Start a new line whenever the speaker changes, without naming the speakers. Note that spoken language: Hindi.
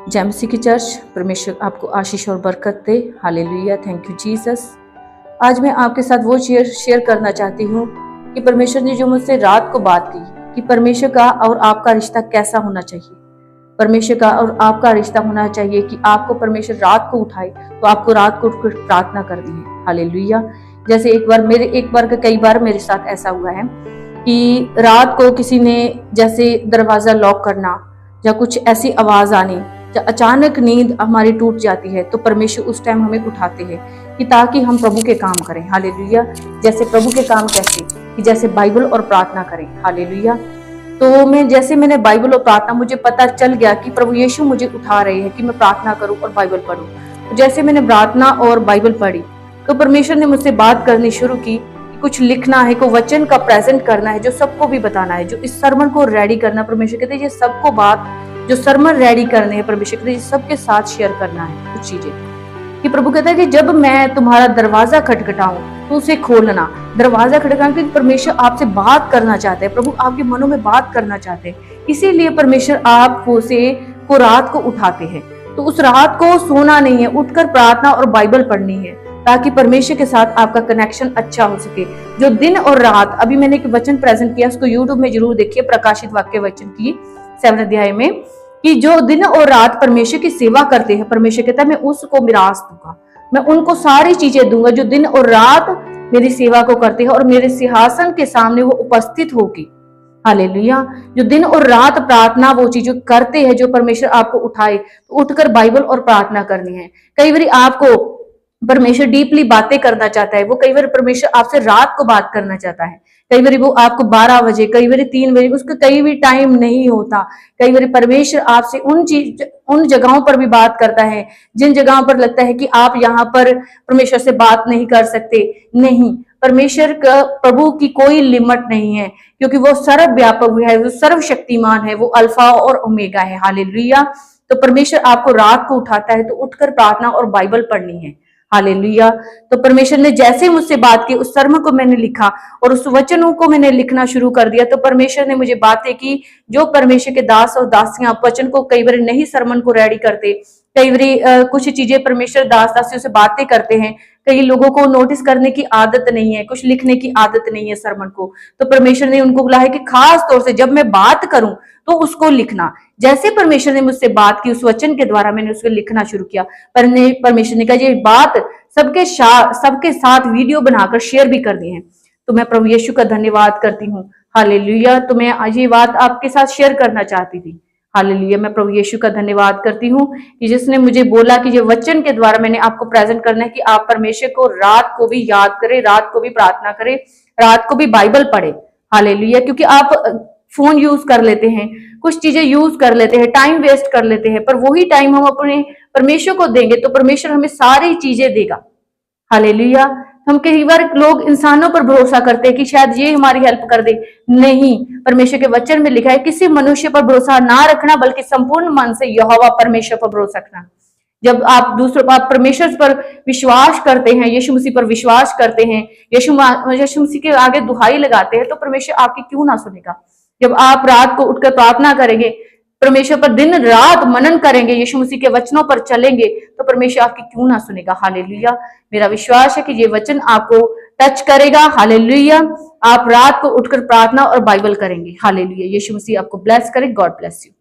जय मसीह की चर्च। परमेश्वर आपको आशीष और बरकत दे। Hallelujah, thank you Jesus. आज मैं आपके साथ वो शेयर करना चाहती हूँ कि परमेश्वर ने जो मुझसे रात को बात की कि परमेश्वर का और आपका रिश्ता कैसा होना चाहिए। परमेश्वर का और आपका रिश्ता होना चाहिए कि आपको परमेश्वर रात को उठाए तो आपको रात को उठकर प्रार्थना करनी है। हालेलुया। जैसे कई बार मेरे साथ ऐसा हुआ है कि रात को किसी ने जैसे दरवाजा लॉक करना या कुछ ऐसी आवाज आनी, जब अचानक नींद हमारी टूट जाती है तो परमेश्वर उस टाइम हमें उठाते हैं कि ताकि हम प्रभु के काम करें। हालेलुया। जैसे प्रभु के काम कैसे कि जैसे बाइबल और प्रार्थना करें। हालेलुया। तो मैंने बाइबल और प्रार्थना, मुझे पता चल गया कि प्रभु यीशु मुझे उठा रहे हैं कि मैं प्रार्थना करूं और बाइबल पढूं। तो जैसे मैंने प्रार्थना और बाइबल पढ़ी तो परमेश्वर ने मुझसे बात करनी शुरू की कि कुछ लिखना है, को वचन का प्रेजेंट करना है, जो सबको भी बताना है, जो इस सरमन को रेडी करना। परमेश्वर कहते हैं ये सबको बात जो सरमन रेडी करने हैं, परमेश्वर कहते हैं सबके साथ शेयर करना है कुछ चीजें। कि प्रभु कहता है कि जब मैं तुम्हारा दरवाजा खटखटाऊं तो उसे खोलना। दरवाजा खटखटाऊं क्योंकि परमेश्वर आपसे बात करना चाहते हैं, प्रभु आपके मनों में बात करना चाहते हैं। इसीलिए परमेश्वर आपको रात को उठाते हैं। तो उस रात को सोना नहीं है, उठकर प्रार्थना और बाइबल पढ़नी है ताकि परमेश्वर के साथ आपका कनेक्शन अच्छा हो सके। जो दिन और रात, अभी मैंने एक वचन प्रेजेंट किया, उसको यूट्यूब में जरूर देखिए, प्रकाशित वाक्य वचन की 7 अध्याय में, कि जो दिन और रात परमेश्वर की सेवा करते हैं, परमेश्वर कहता है मैं उसको मिरास दूंगा, मैं उनको सारी चीजें दूंगा जो दिन और रात मेरी सेवा को करते हैं और मेरे सिंहासन के सामने वो उपस्थित होगी। हालेलुया। जो दिन और रात प्रार्थना वो चीजें करते हैं, जो परमेश्वर आपको उठाए, तो उठकर बाइबल और प्रार्थना करनी है। कई बार आपको परमेश्वर डीपली बातें करना चाहता है, वो कई बार परमेश्वर आपसे रात को बात करना चाहता है। कई बार वो आपको 12 बजे, कई बार 3 बजे, उसका कई भी टाइम नहीं होता। कई बार परमेश्वर आपसे उन जगहों पर भी बात करता है जिन जगहों पर लगता है कि आप यहाँ पर परमेश्वर से बात नहीं कर सकते। नहीं, परमेश्वर का, प्रभु की कोई लिमिट नहीं है क्योंकि वो सर्वव्यापक है, वो सर्वशक्तिमान है, वो अल्फा और ओमेगा है। हालेलुया। तो परमेश्वर आपको रात को उठाता है तो उठकर प्रार्थना और बाइबल पढ़नी है। हालेलुया। तो परमेश्वर ने जैसे मुझसे बात की, उस सरमन को मैंने लिखा और उस वचनों को मैंने लिखना शुरू कर दिया। तो परमेश्वर ने मुझे बातें की जो परमेश्वर के दास और दासियां वचन को कई बार नहीं सरमन को रेडी करते, कई बार कुछ चीजें परमेश्वर दास दासियों से बातें करते हैं। कई लोगों को नोटिस करने की आदत नहीं है, कुछ लिखने की आदत नहीं है सरमन को। तो परमेश्वर ने उनको बोला है कि खास तौर से जब मैं बात करूं तो उसको लिखना। जैसे परमेश्वर ने मुझसे बात की, उस वचन के द्वारा मैंने उसको लिखना शुरू किया। परमेश्वर ने कहा ये बात सबके साथ वीडियो बनाकर शेयर भी करनी है। तो मैं प्रभु यीशु का धन्यवाद करती हूँ। हालेलुया। तो मैं आज ये बात आपके साथ शेयर करना चाहती थी। हालेलुया। मैं प्रभु यीशु का धन्यवाद करती हूँ कि जिसने मुझे बोला कि ये वचन के द्वारा मैंने आपको प्रेजेंट करना है कि आप परमेश्वर को रात को भी याद करें, रात को भी प्रार्थना करें, रात को भी बाइबल पढ़े। हालेलुया। क्योंकि आप फोन यूज कर लेते हैं, कुछ चीजें यूज कर लेते हैं, टाइम वेस्ट कर लेते हैं, पर वही टाइम हम अपने परमेश्वर को देंगे तो परमेश्वर हमें सारी चीजें देगा। हालेलुया। हम कई बार लोग इंसानों पर भरोसा करते हैं कि शायद ये हमारी हेल्प कर दे। नहीं, परमेश्वर के वचन में लिखा है किसी मनुष्य पर भरोसा ना रखना बल्कि संपूर्ण मन से यहोवा परमेश्वर पर भरोसा रखना। जब आप परमेश्वर पर विश्वास करते हैं, यीशु मसीह पर विश्वास करते हैं, यीशु मसीह के आगे दुहाई लगाते हैं, तो परमेश्वर आपकी क्यों ना सुनेगा। जब आप रात को उठकर प्रार्थना करेंगे, परमेश्वर पर दिन रात मनन करेंगे, यीशु मसीह के वचनों पर चलेंगे, तो परमेश्वर आपकी क्यों ना सुनेगा। हालेलुया। मेरा विश्वास है कि ये वचन आपको टच करेगा। हालेलुया। आप रात को उठकर प्रार्थना और बाइबल करेंगे। हालेलुया। यीशु मसीह आपको ब्लेस करे। God bless you.